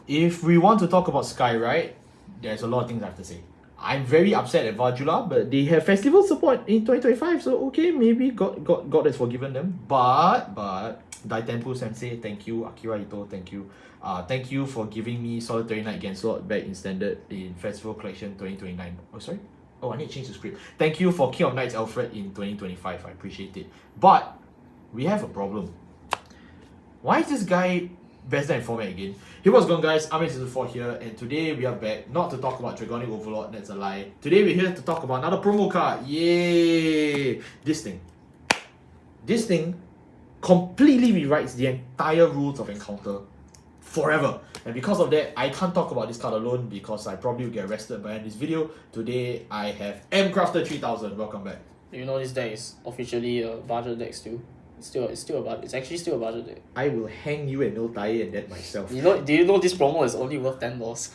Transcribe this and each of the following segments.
if we want to talk about Skyride, there's a lot of things I have to say. I'm very upset at Vajula, but they have festival support in 2025, so okay, maybe God has forgiven them. But Daitempu Sensei, thank you. Akira Ito, thank you. Thank you for giving me Solitary Knight Ganslot back in standard in Festival Collection 2029. Oh, sorry? Oh, I need to change the script. Thank you for King of Knights Alfred in 2025. I appreciate it. But we have a problem. Why is this guy best in format again? Hey, what's going on, guys? I'm in Season 4 here, and today we are back not to talk about Dragonic Overlord, that's a lie. Today we're here to talk about another promo card. Yay! This thing completely rewrites the entire rules of Encounter forever. And because of that, I can't talk about this card alone because I probably will get arrested by this video. Today I have M-Crafter 3000. Welcome back. You know this deck is officially a budget deck still. It's actually still a budget deck. I will hang you and Miltai and that myself. Do you know this promo is only worth $10?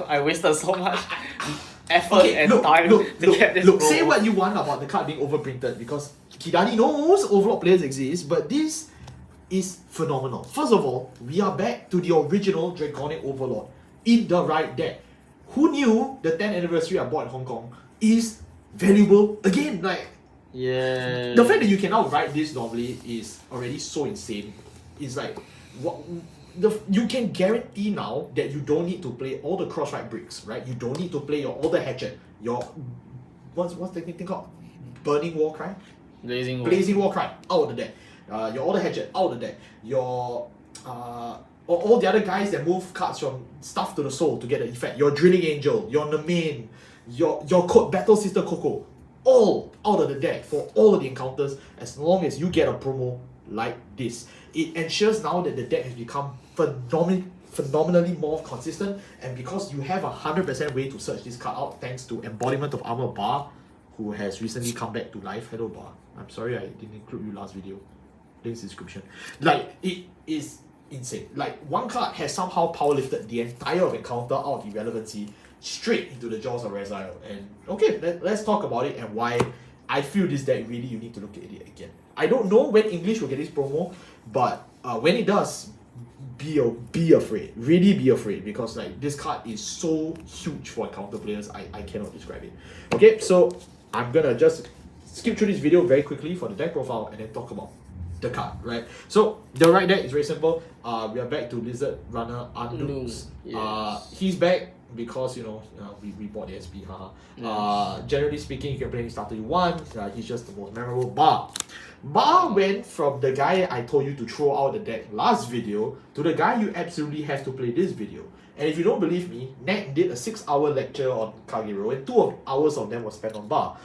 I wasted so much effort and time to get this look, promo. say what you want about the card being overprinted because Kidani knows Overlord players exist, but this is phenomenal. First of all, we are back to the original Dragonic Overlord in the right deck. Who knew the 10th anniversary I bought in Hong Kong is valuable again? Like, yeah. the fact that you can now write this normally is already so insane. It's like you can guarantee now that you don't need to play all the Crossride bricks, right? You don't need to play your Order Hatchet, your what's the thing called? Burning War Cry? Blazing War Cry out of the deck. Your Order Hatchet out of the deck. Your all the other guys that move cards from Stuff to the Soul to get the effect. Your Drilling Angel, your Nemain, your Battle Sister Coco. All out of the deck for all of the encounters as long as you get a promo like this. It ensures now that the deck has become phenomenally more consistent, and because you have 100% way to search this card out thanks to Embodiment of Armor Bar, who has recently come back to life. Hello Bar. I'm sorry I didn't include you last video. Links description. Like, it is insane. Like, one card has somehow powerlifted the entire of Encounter out of irrelevancy straight into the jaws of Rezile. And okay, let's talk about it and why I feel this deck really you need to look at it again. I don't know when English will get this promo, but when it does, be afraid. Really be afraid, because like this card is so huge for Encounter players, I cannot describe it. Okay, so I'm gonna just skip through this video very quickly for the deck profile and then talk about the card, right? So the right deck is very simple. We are back to Lizard Runner Undux. Yes. He's back because we bought the SP, haha. Generally speaking, you can play any starter you want. He's just the most memorable. Bar went from the guy I told you to throw out the deck last video to the guy you absolutely have to play this video. And if you don't believe me, Nat did a 6-hour lecture on Kagero and 2 hours of them was spent on Bar.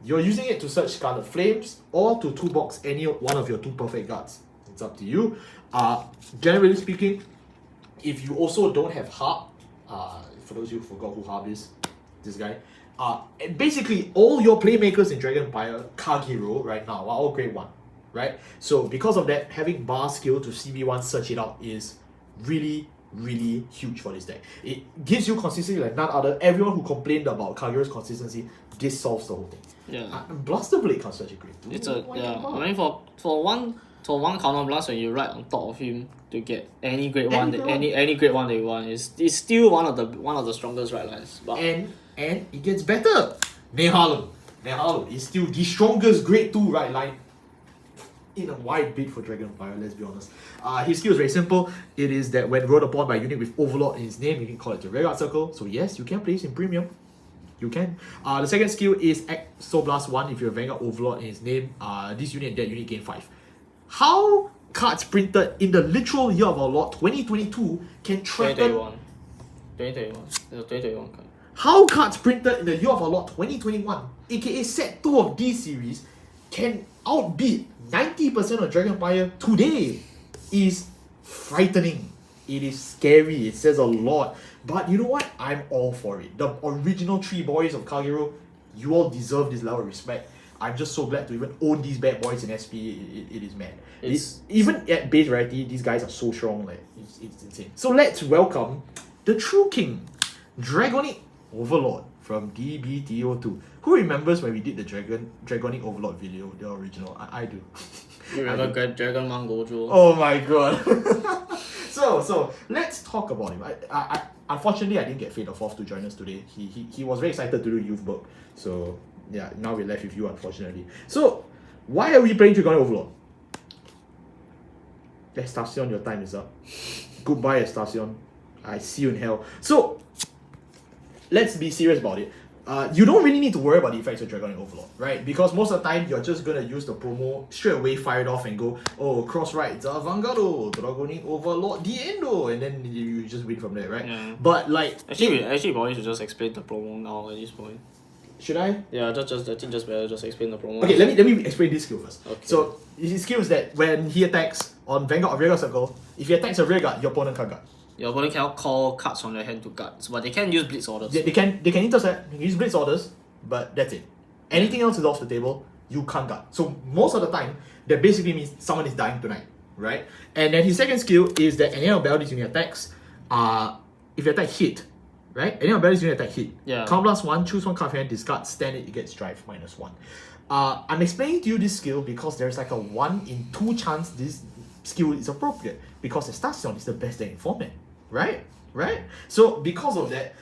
You're using it to search Scarlet Flames or to toolbox any one of your 2 perfect guards. It's up to you. Generally speaking, if you also don't have Harp, for those of you who forgot who Harp is, this guy, and basically all your playmakers in Dragon Empire Kagero right now are all grade 1, right? So because of that, having Bar skill to CB1 search it out is really huge for this deck. It gives you consistency like none other. Everyone who complained about Kagero's consistency, this solves the whole thing. Yeah. Blaster Blade can't search a grade 2. It's a I mean for one counter blast when you ride on top of him to get any grade one any grade 1 that you want is still one of the strongest right lines. But and it gets better. Nehalem is still the strongest grade 2 right line in a wide bid for Dragon Empire, let's be honest. His skill is very simple. It is that when rolled upon by a unit with Overlord in his name, you can call it the Vanguard Circle. So yes, you can place in premium. You can. The second skill is Soul Blast 1 if you're a Vanguard Overlord in his name. This unit and that unit gain 5. How cards printed in the literal year of our Lord 2022 can threaten... 2021. It's a 2021 card. How cards printed in the year of our Lord 2021, aka set 2 of this series, can outbeat 90% of Dragon Empire today is frightening. It is scary. It says a lot. But you know what? I'm all for it. The original 3 boys of Kagero, you all deserve this level of respect. I'm just so glad to even own these bad boys in SP. It is mad. Even at base rarity, these guys are so strong. Like it's insane. So let's welcome the true king, Dragonic Overlord from DBTO2. Who remembers when we did the Dragonic Overlord video, the original? I do. You remember Dragon Man Gojo? Oh my god. So let's talk about him. I unfortunately I didn't get Fate of Fourth to join us today. He was very excited to do youth book. So yeah, now we're left with you unfortunately. So why are we playing Dragonic Overlord? Estacion, your time is up. Goodbye, Estacion. I see you in hell. So let's be serious about it. You don't really need to worry about the effects of Dragonic Overlord, right? Because most of the time, you're just gonna use the promo straight away, fire it off and go, oh, Crossrides, Vanguard, Dragonic Overlord, the Endo, and then you just win from there, right? Yeah. But like... Actually, probably should just explain the promo now at this point. Should I? Yeah, I think just better just explain the promo. Okay, let me explain this skill first. Okay. So, his skill is that when he attacks on Vanguard or Rearguard Circle, if he attacks a Rearguard, your opponent can't guard. Your opponent cannot call cards from their hand to guards, but they can use Blitz orders. They can intercept, they can use Blitz orders, but that's it. Anything else is off the table, you can't guard. So most of the time, that basically means someone is dying tonight, right? And then his second skill is that any abilities unit attacks, if you attack hit, right? Any abilities unit attack hit. Yeah. Count +1, choose one card from your hand, discard, stand it, gets drive -1. I'm explaining to you this skill because there's like a 1 in 2 chance this skill is appropriate because Estacion is the best deck in format. Right? So because of that,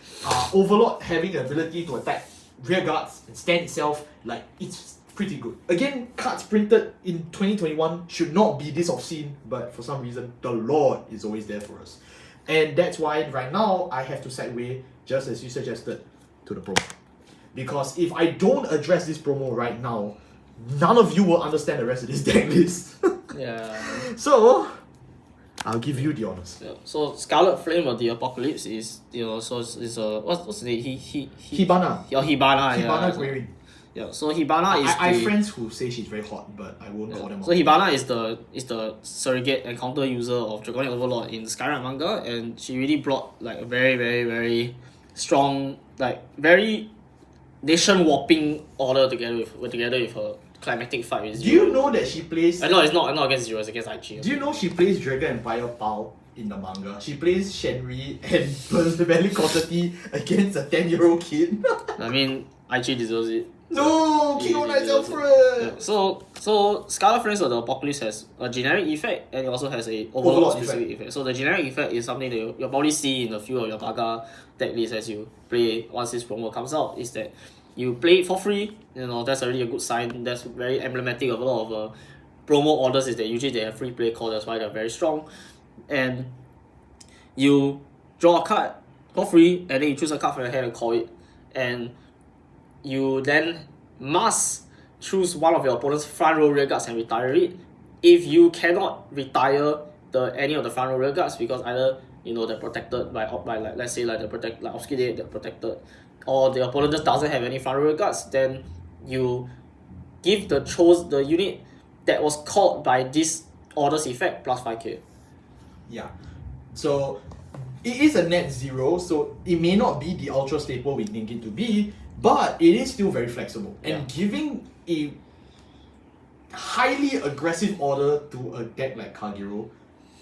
Overlord having the ability to attack rear guards and stand itself, like, it's pretty good. Again, cards printed in 2021 should not be this obscene, but for some reason, the Lord is always there for us. And that's why right now, I have to segue, just as you suggested, to the promo. Because if I don't address this promo right now, none of you will understand the rest of this deck list. Yeah. So... I'll give you the honors. Yeah. So Scarlet Flame of the Apocalypse is, so it's a what's the name? Hibana. Hibana. Hibana Guerin. Yeah. So Hibana is. I have friends who say she's very hot, but I won't call them. So Hibana is the surrogate and counter user of Dragonic Overlord in the Skyride manga, and she really brought like a very very very strong, like very nation warping order together with her climatic fight with Zero. Do you know that she plays... No, it's not against Zero, it's against IG. Do you know she plays Dragon Empire Pao in the manga? She plays Shenri and burns the belly quantity against a 10-year-old kid. I mean, IG deserves it. No! King Knights Alfred! Yeah. So Scarlet Flames of the Apocalypse has a generic effect and it also has a overlord specific effect. So the generic effect is something that you'll probably see in a few of your Gaga deck lists as you play once this promo comes out, is that you play it for free, that's already a good sign. That's very emblematic of a lot of promo orders, is that usually they have free play call, that's why they're very strong. And you draw a card for free, and then you choose a card from your hand and call it. And you then must choose one of your opponent's front row rear guards and retire it. If you cannot retire any of the front row rear guards because either they're protected by like let's say like Obscurate, they're protected, or the opponent just doesn't have any front row guards, then you give the unit that was called by this order's effect plus 5k. Yeah. So it is a net 0, so it may not be the ultra staple we think it to be, but it is still very flexible. And giving a highly aggressive order to a deck like Kagero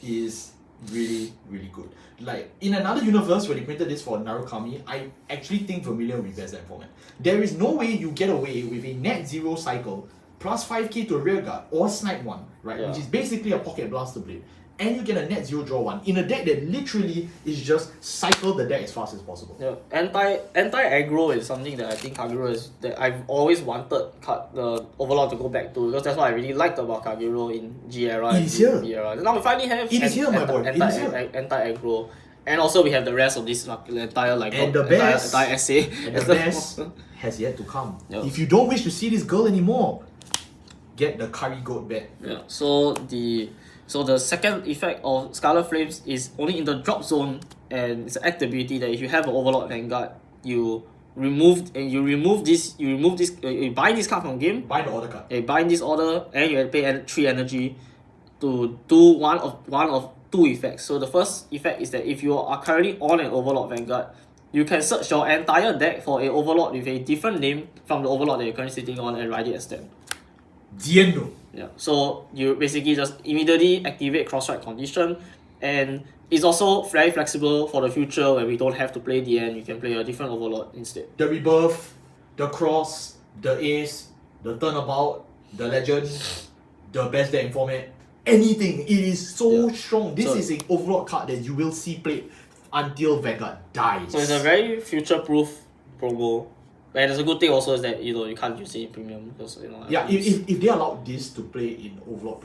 is really, really good. Like, in another universe, when they printed this for Narukami, I actually think Vermilion will be best that format. There is no way you get away with a net 0 cycle plus 5k to a rear guard or snipe 1, right? Yeah. Which is basically a pocket blaster blade. And you get a net 0 draw 1 in a deck that literally is just cycle the deck as fast as possible. Yeah, anti-aggro is something that I think Kagero is, that I've always wanted the Overlord to go back to, because that's what I really liked about Kagero in G era and here. B era. Now we finally have anti-aggro. And also we have the rest of this entire entire essay. And the best has yet to come. Yeah. If you don't wish to see this girl anymore, get the curry goat back. Yeah. So the second effect of Scarlet Flames is only in the drop zone, and it's an act ability that if you have an Overlord Vanguard, you bind this card from game. Bind the order card. You bind this order, and you pay 3 energy to do one of 2 effects. So the first effect is that if you are currently on an Overlord Vanguard, you can search your entire deck for an Overlord with a different name from the Overlord that you're currently sitting on and ride it as them. Diendo. Yeah, so you basically just immediately activate Crossride condition, and it's also very flexible for the future when we don't have to play the end. You can play a different Overlord instead. The Rebirth, the Cross, the Ace, the Turnabout, the Legend, the best deck in format, anything. It is so Yeah. strong. This So- is an Overlord card that you will see played until Vanguard dies. So it's a very future-proof promo. And it's a good thing also is that you can't use it in premium because Yeah, if they allowed this to play in Overlord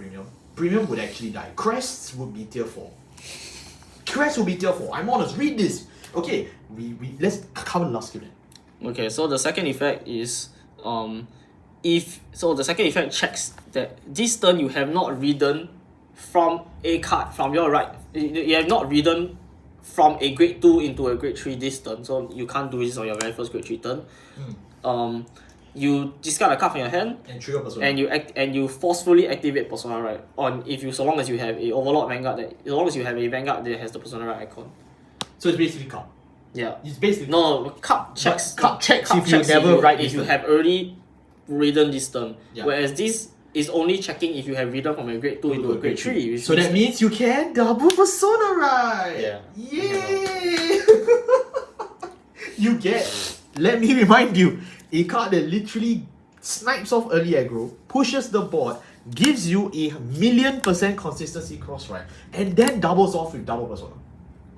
Premium would actually die. Crests would be tier 4. Crests would be tier 4. I'm honest, read this. Okay, we let's cover the last skill then. Okay, so the second effect is the second effect checks that this turn you have not ridden from a card from your right. You have not ridden from a grade 2 into a grade 3 this turn, so you can't do this on your very first grade 3 turn. You discard a card from your hand And trigger persona. and you forcefully activate Persona Right on so long as you have a Overlord Vanguard that has the Persona Right icon. So it's basically cup. Yeah. It's basically No, cup checks. Cup checks if you never ride if this you turn. have already ridden this turn. Yeah. Whereas this is only checking if you have ridden from a grade 2 into a grade 3. So that means you can double Persona Right. Yeah. Yay! You get. Let me remind you, a card that literally snipes off early aggro, pushes the board, gives you a 1,000,000% consistency Crossride, and then doubles off with double Persona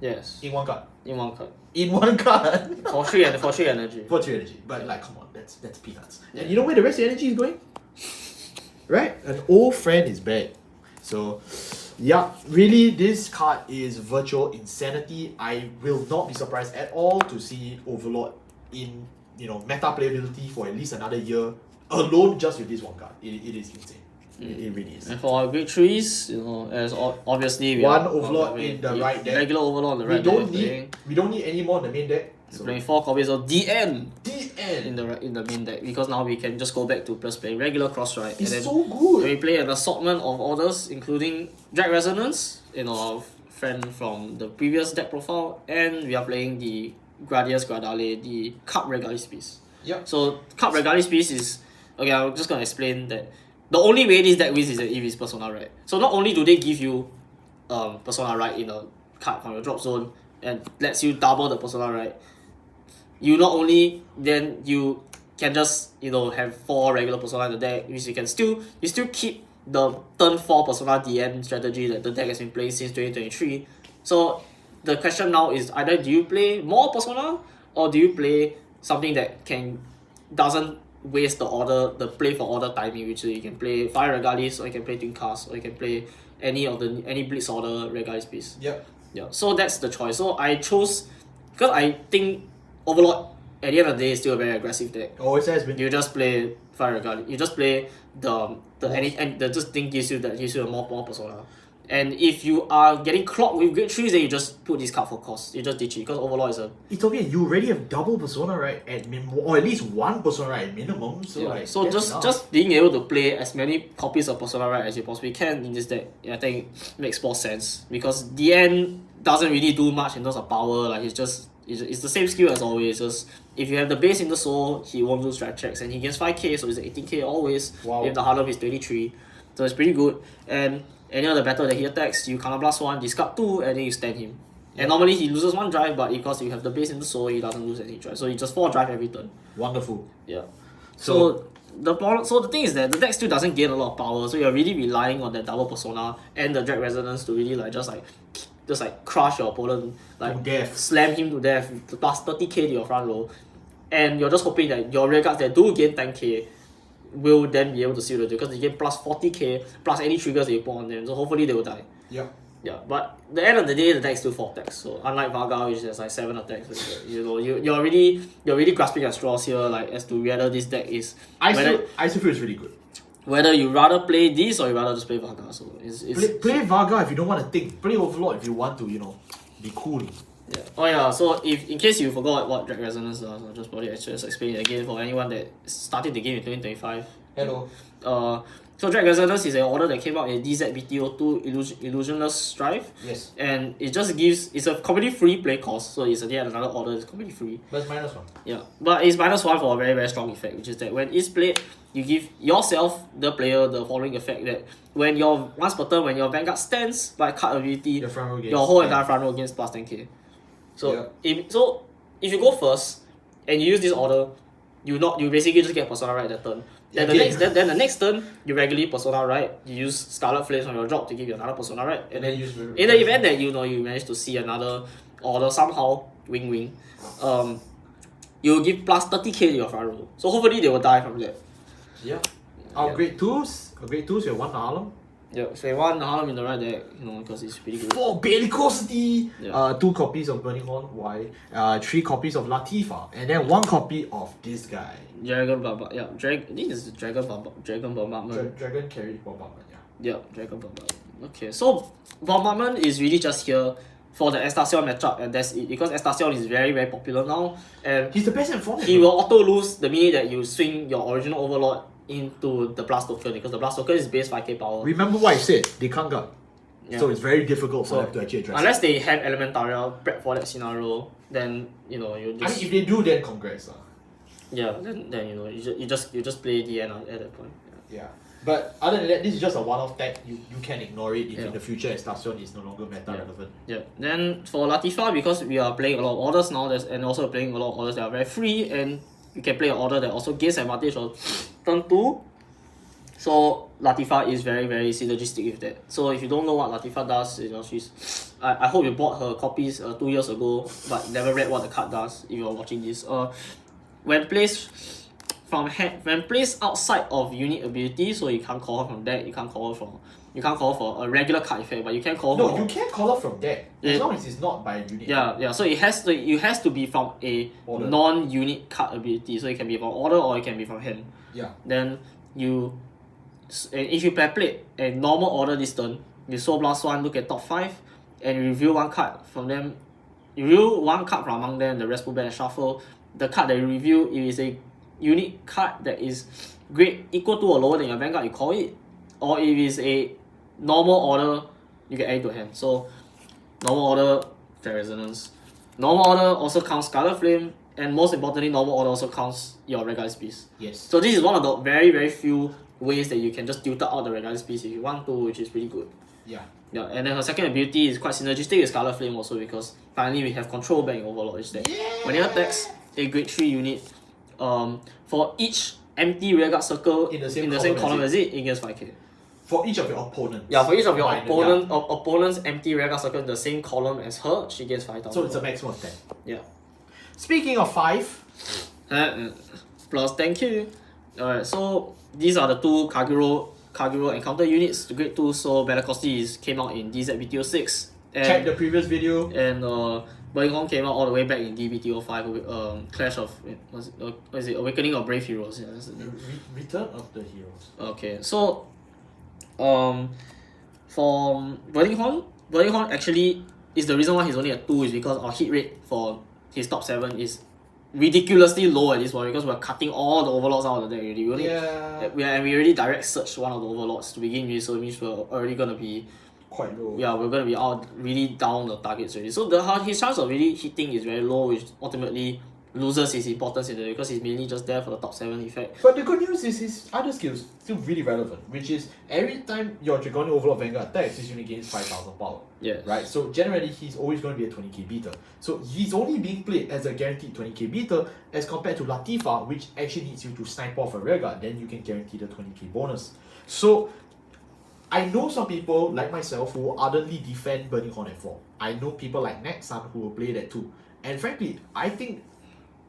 Yes. in one card. In one card. In one card. For 3 energy. For 3 energy. But like, come on, that's peanuts. And you know where the rest of the energy is going? Right? An old friend is back. So, yeah, really, this card is virtual insanity. I will not be surprised at all to see Overlord in, meta playability for at least another year alone just with this one card. It is insane. It really is. And for our grade 3s, as obviously we One are Overlord in the right deck. Regular Overlord on the We right don't deck. need any more in the main deck. So, Playing 4 copies of DN DN. in the main deck because now we can just go back to just playing regular Crossride. It's and then so good. we play an assortment of orders including Drag Resonance, our friend from the previous deck profile, and we are playing the Gradius Gradale, the Cup Regalis piece. Yep. So Cup Regalis piece is okay. I'm just gonna explain that the only way this deck wins is if it's Persona Right. So not only do they give you Persona Right in a card from your drop zone and lets you double the Persona Right, you not only then you can just have 4 regular Persona in the deck, which you still keep the turn 4 Persona DN strategy that the deck has been playing since 2023. So the question now is either do you play more Persona or do you play something that doesn't waste the play for order timing, which you can play Fire Regalis, or you can play Twin Cast, or you can play any Blitz order Regalis piece. Yep. Yeah. So that's the choice. So I chose because I think Overlord at the end of the day is still a very aggressive deck. Always has been. You just play Fire Regalis. You just play the just thing gives you a more Persona. And if you are getting clocked with grade 3s, then you just put this card for cost. You just ditch it because Overlord is a... It's okay, you already have double Persona Right at minimum, or at least one Persona Right at minimum. So Yeah. So that's enough. just being able to play as many copies of Persona Right as you possibly can in this deck, I think makes more sense because DN doesn't really do much in terms of power. Like it's the same skill as always. Just if you have the base in the soul, he won't do strike checks, and he gets 5k, so it's 18k always. Wow. If the Harlem is 23, so it's pretty good. And any other battle that he attacks, you Counter Blast 1, discard 2, and then you stand him. And normally he loses 1 drive, but because you have the base in the soul, he doesn't lose any drive. So he just 4 drive every turn. Wonderful. Yeah. So the thing is that the deck still doesn't gain a lot of power, so you're really relying on that double Persona and the Drag Resonance to really just crush your opponent, To death. slam him to death with plus 30k to your front row, and you're just hoping that your rear guards that do gain 10k will then be able to seal the deal because they gain plus 40k plus any triggers that you put on them, so hopefully they will die. Yeah. Yeah, but at the end of the day, the deck is still 4 attacks. So unlike Varga, which has 7 attacks, you're really grasping at straws here, as to whether this deck is I still feel it's really good. whether you rather play this or you rather just play Varga. So Play Varga if you don't want to think. Play Overlord if you want to, be cool. yeah. Oh yeah. So if in case you forgot what Drag Resonance does, I'll just probably just explain it again for anyone that started the game in 2025. Hello. So Drag Resonance is an order that came out in DZBTO2 Illusionless Strive. Yes. And it's a completely free play cost, so it's again another order that's completely free. But it's -1. Yeah. But it's -1 for a very, very strong effect, which is that when it's played, you give yourself, the player, the following effect that once per turn, when your Vanguard stands by card ability, Your front row gains your whole 10. entire front row gains plus 10k. So Yeah. if you go first and you use this order, you basically just get Persona Right that turn. Then the next turn, you regularly persona right. You use Scarlet Flames on your drop to give you another persona right. And then in the event that you manage to see another order somehow, wing, you will give plus 30k to your front row. So hopefully they will die from that. Yeah. Our grade 2s, we have 1 Harlem. Yeah, so 1 Harlem in the right deck, because it's pretty good. 4 Bellicosity! 2 copies of Burning Horn, why? 3 copies of Latifah, and then 1 copy of this guy. Dragon Bombardment. Yeah, this is Dragon Bombardment. Dragon carry Bombardment, Yeah, Dragon Bombardment. Okay, so Bombardment is really just here for the Estacion matchup, and that's it. Because Estacion is very, very popular now, and he's the best in form. He will auto lose the minute that you swing your original Overlord into the Blast Token, because the Blast Token is base 5k power. Remember what I said, they can't guard. Yeah. So it's very difficult for them to actually address unless they have Elementaria prep for that scenario, then you just... I mean, if they do, then congrats. Yeah, then you just play DN at that point. Yeah. But other than that, this is just a one-off tag. You can ignore it if in the future Estacion is no longer meta relevant. Yeah. Then for Latifah, because we are playing a lot of orders now, and also playing a lot of orders that are very free, and you can play an order that also gains advantage on turn 2. So Latifah is very, very synergistic with that. So if you don't know what Latifah does, I hope you bought her copies 2 years ago, but never read what the card does if you're watching this. When placed outside of unit ability, so you can't call her from deck, you can't call her for a regular card effect, but you can call her. No, you can call her from deck as long as it's not by unit. Yeah. So it has to be from a non-unit card ability. So it can be from order or it can be from hand. Yeah. Then if you play a normal order this turn, you soul blast 1, look at top 5, and you reveal 1 card from them. You reveal 1 card from among them, the rest put back and shuffle. The card that you reveal, if it's a unique card that is grade equal to or lower than your Vanguard, you call it. Or if it's a normal order, you can add it to hand. So normal order, Fair Resonance. Normal order also counts Scarlet Flame, and most importantly, normal order also counts your Regardless Beast. Yes. So this is one of the very, very few ways that you can just filter out the Regardless Beast if you want to, which is pretty good. Yeah. Yeah, and then her second ability is quite synergistic with Scarlet Flame also, because finally we have control back in Overlord. Is that when it attacks a grade 3 unit, for each empty rearguard circle in the same column as it gets 5k. For each of your opponents. Yeah, for each of your opponent's empty rearguard circle in the same column as her, she gets 5,000. So it's a maximum of 10. Yeah. Speaking of 5, plus thank you. Alright, so these are the 2 Kagero encounter units, the grade 2. So Bellicosity came out in DZ 6. Check the previous video. And Burning Horn came out all the way back in DBTO 5, Clash of Awakening of Brave Heroes. Yeah, that's the name. Return of the Heroes. Okay, so for Burning Horn actually is the reason why he's only at 2 is because our hit rate for his top 7 is ridiculously low at this point, because we're cutting all the overlords out of the deck already. We already direct searched one of the overlords to begin with, so it means we're already gonna be quite low. Yeah, we're gonna be out really down the targets already. So his chance of really hitting is very low, which ultimately loses his importance in the because he's mainly just there for the top 7 effect. But the good news is his other skills still really relevant, which is every time your Dragonic Overlord Vanguard attacks, his unit gains 5,000 power. Yeah. Right? So generally he's always going to be a 20k beater. So he's only being played as a guaranteed 20k beater as compared to Latifah, which actually needs you to snipe off a rearguard, then you can guarantee the 20k bonus. So I know some people like myself who ardently defend Burning Horn at 4. I know people like Nexan who will play that too. And frankly, I think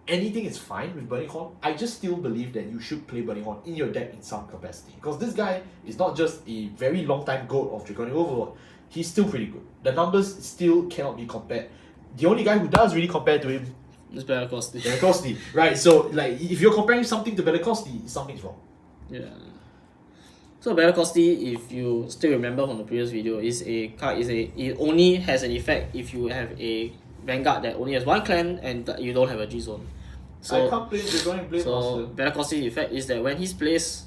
anything is fine with Burning Horn. I just still believe that you should play Burning Horn in your deck in some capacity. Because this guy is not just a very long time GOAT of Dragonic Overlord. He's still pretty good. The numbers still cannot be compared. The only guy who does really compare to him is Bellicosity. Bellicosity, right? So like if you're comparing something to Bellicosity, something's wrong. Yeah. So Bellicosity, if you still remember from the previous video, it only has an effect if you have a Vanguard that only has 1 clan and you don't have a G zone. So I can't play Dragonic Blade Master. Bellicosity effect is that when he's placed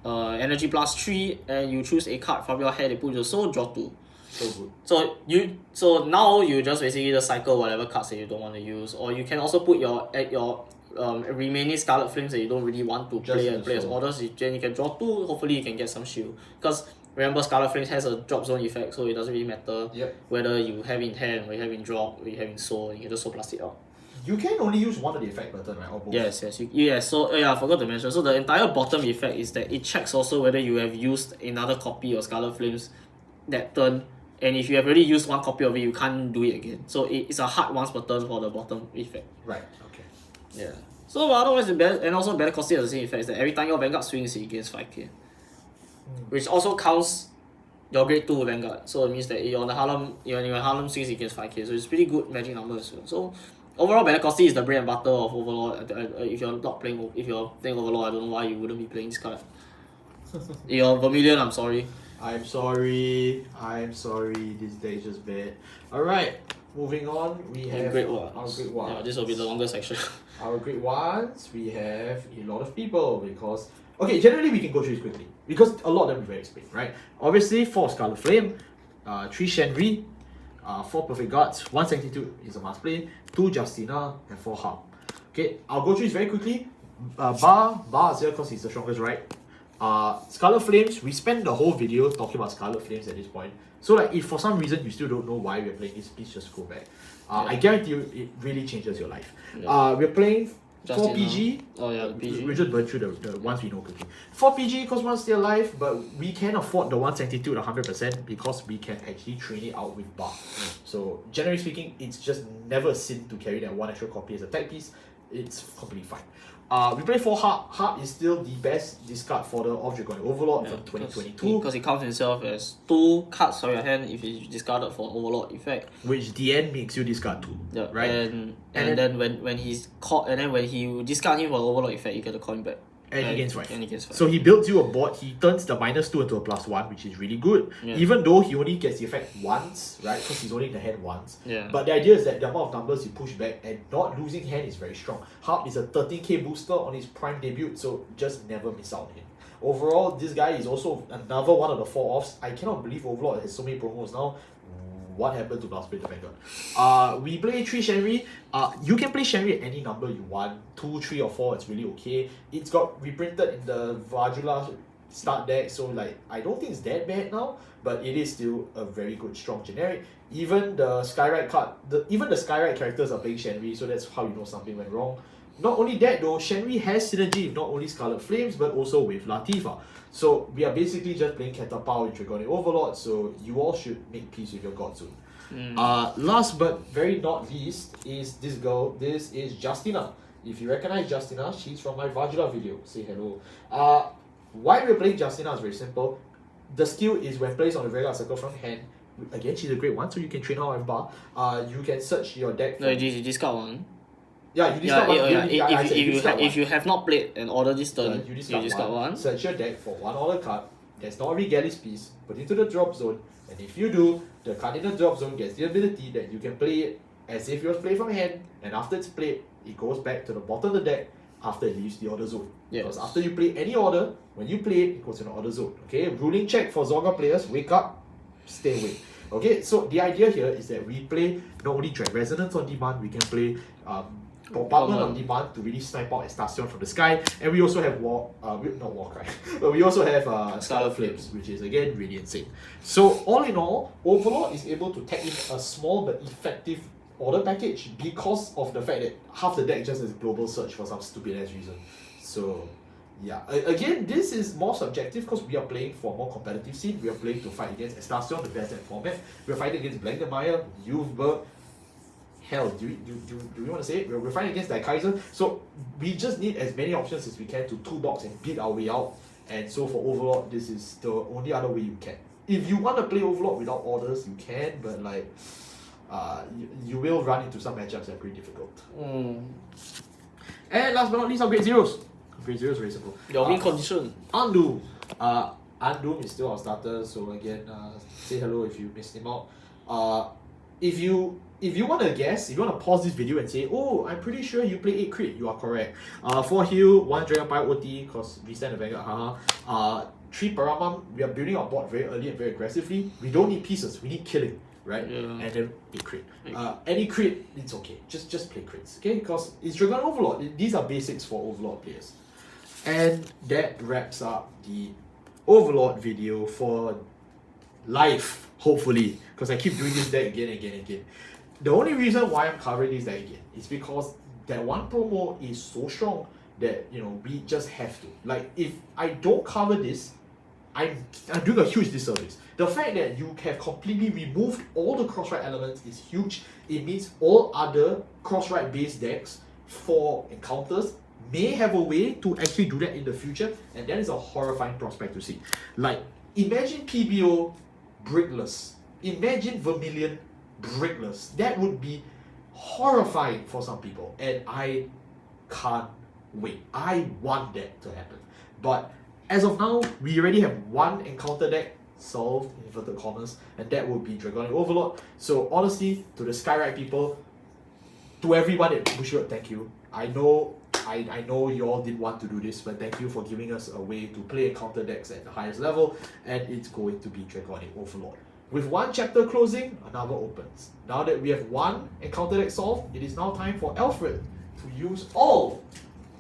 Energy Blast 3 and you choose a card from your hand and put your soul, draw 2. So good. So now you just basically just cycle whatever cards that you don't want to use, or you can also put your remaining Scarlet Flames that you don't really want to play as orders. Then you can draw 2. Hopefully you can get some shield, because remember Scarlet Flames has a drop zone effect, so it doesn't really matter whether you have in hand or you have in drop or you have in soul. You can just soul blast it out. you can only use one of the effect button, right? Or both? Yes. So I forgot to mention. So the entire bottom effect is that it checks also whether you have used another copy of Scarlet Flames that turn, and if you have already used one copy of it, you can't do it again. So it's a hard once per turn for the bottom effect. Right. Okay. Yeah. So otherwise, and also better costing has the same effect is that every time your Vanguard swings, it gains 5k, which also counts your grade 2 Vanguard. So it means that you're on the Harlem, your Harlem swings, it gains 5k. So it's pretty good magic number as well. So overall, better costing is the bread and butter of Overlord. If you're playing Overlord, I don't know why you wouldn't be playing this card. You're Vermilion, I'm sorry. I'm sorry. This deck is just bad. Alright, moving on. We have Great our ones. great ones. Yeah, this will be the longest section. Our great ones, we have a lot of people because... Okay, generally we can go through this quickly because a lot of them are very explained, right? Obviously, 4 Scarlet Flame, 3 Shenri, 4 Perfect Guards, 1 Sanctitude is a must play, 2 Justina, and 4 Harp. Okay, I'll go through this very quickly. Bar is here because he's the strongest, right? Scarlet Flames, we spent the whole video talking about Scarlet Flames at this point. So like, if for some reason you still don't know why we're playing this, please just go back. I guarantee you, it really changes your life. We're playing 4 PG. Oh yeah, the PG. We just burn through the ones we know quickly. 4 PG because one's still alive, but we can afford the 1 Sanctitude 100% because we can actually train it out with Bar. So generally speaking, it's just never a sin to carry that 1 extra copy as a tech piece. It's completely fine. We play 4 Harp. Harp is still the best discard for the Dragonic Overlord from 2022. Because it counts himself as 2 cards from your hand if it's discarded for Overlord effect. Which the end makes you discard 2. Yeah, right? And then when he's caught, and then when he discard him for Overlord effect, you get the coin back. And he gains 5. And he gains 5. So he builds you a board, he turns the -2 into a +1, which is really good. Yeah. Even though he only gets the effect once, right? Because he's only in the hand once. Yeah. But the idea is that the amount of numbers you push back and not losing hand is very strong. Harp is a 13k booster on his prime debut, so just never miss out on him. Overall, this guy is also another one of the 4 offs. I cannot believe Overlord has so many promos now. What happened to Blast Blade the Vanguard? We play 3 Shenri. You can play Shenri at any number you want. 2, 3, or 4, it's really okay. It's got reprinted in the Vajula start deck, so like I don't think it's that bad now, but it is still a very good strong generic. Even the Skyride card, even the Skyride characters are playing Shenri, so that's how you know something went wrong. Not only that though, Shenri has synergy with not only Scarlet Flames but also with Latifah. So we are basically just playing Catapult with Dragonic Overlord, so you all should make peace with your god soon. Last but very not least is this girl. This is Justina. If you recognize Justina, she's from my Vajula video. Say hello. Why we're playing Justina is very simple. The skill is when placed on the regular circle from hand. Again, she's a great one, so you can train her with Bar. You can search your deck. No, you discard one. Yeah, you discard one. If you have not played and order this turn, you discard one. Search your deck for 1 order card. There's not a Regalis piece. Put it into the drop zone. And if you do, the card in the drop zone gets the ability that you can play it as if it was played from hand. And after it's played, it goes back to the bottom of the deck after it leaves the order zone. Because after you play any order, when you play it, it goes to the order zone. Okay, ruling check for Zorga players. Wake up, stay awake. Okay, so the idea here is that we play not only Drag Resonance on demand, we can play Bombardment on demand to really snipe out Estacion from the sky, and we also have but we also have Scarlet Flames, which is again really insane. So all in all, Overlord is able to tag in a small but effective order package because of the fact that half the deck just has Global Search for some stupid ass reason. So yeah, again, this is more subjective because we are playing for a more competitive scene. We are playing to fight against Estacion, the best at format. We are fighting against Blankenmeyer, Youthberg. Hell, do we want to say it? We're fighting against Kaiser, so we just need as many options as we can to toolbox and beat our way out. And so for Overlord, this is the only other way you can. If you want to play Overlord without orders, you can, but like, you will run into some matchups that are pretty difficult. And last but not least, our Great Zeros. Great Zeros very simple. Your win condition. Undo. Undo is still our starter, so again, say hello if you missed him out. If you want to guess, if you want to pause this video and say, oh, I'm pretty sure you play 8 crit, you are correct. 4 heal, 1 Dragon Pirate OT, because we stand the Vanguard, haha. 3 Paramam, we are building our board very early and very aggressively. We don't need pieces, we need killing, right? Yeah. And then 8 crit. Any crit, it's okay. Just play crits, okay? Because it's Dragonic Overlord. These are basics for Overlord players. And that wraps up the Overlord video for life, hopefully. Because I keep doing this deck again and again and again. the only reason why I'm covering this deck again is because that one promo is so strong that we just have to. Like, if I don't cover this, I'm doing a huge disservice. The fact that you have completely removed all the Crossride elements is huge. It means all other Crossride based decks for encounters may have a way to actually do that in the future, and that is a horrifying prospect to see. Like, imagine PBO brickless. Imagine Vermilion brickless. That would be horrifying for some people, and I can't wait. I want that to happen. But as of now, we already have one encounter deck solved, in inverted commas, and that would be Dragonic Overlord. So honestly, to the Skyride people, to everyone at Bushiroad, thank you. I know you all didn't want to do this, but thank you for giving us a way to play encounter decks at the highest level, and it's going to be Dragonic Overlord. With one chapter closing, another opens. Now that we have one encounter deck solved, it is now time for Alfred to use all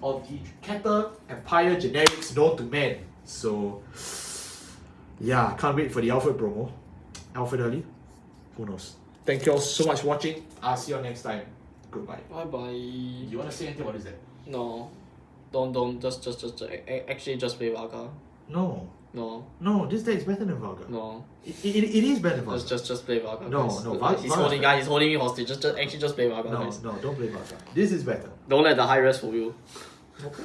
of the Keta Empire generics known to man. So, yeah, can't wait for the Alfred promo. Alfred early? Who knows? Thank you all so much for watching. I'll see you all next time. Goodbye. Bye bye. You want to say anything about this deck? No. Don't. Just actually just play Vaga. No. No. This deck is better than Varga. No. It is better than Varga. Just play Vaga. No, guys. no, He's holding me hostage. Just actually just play Vaga. No, guys. don't play Varga. This is better. Don't let the high res fool you. Okay.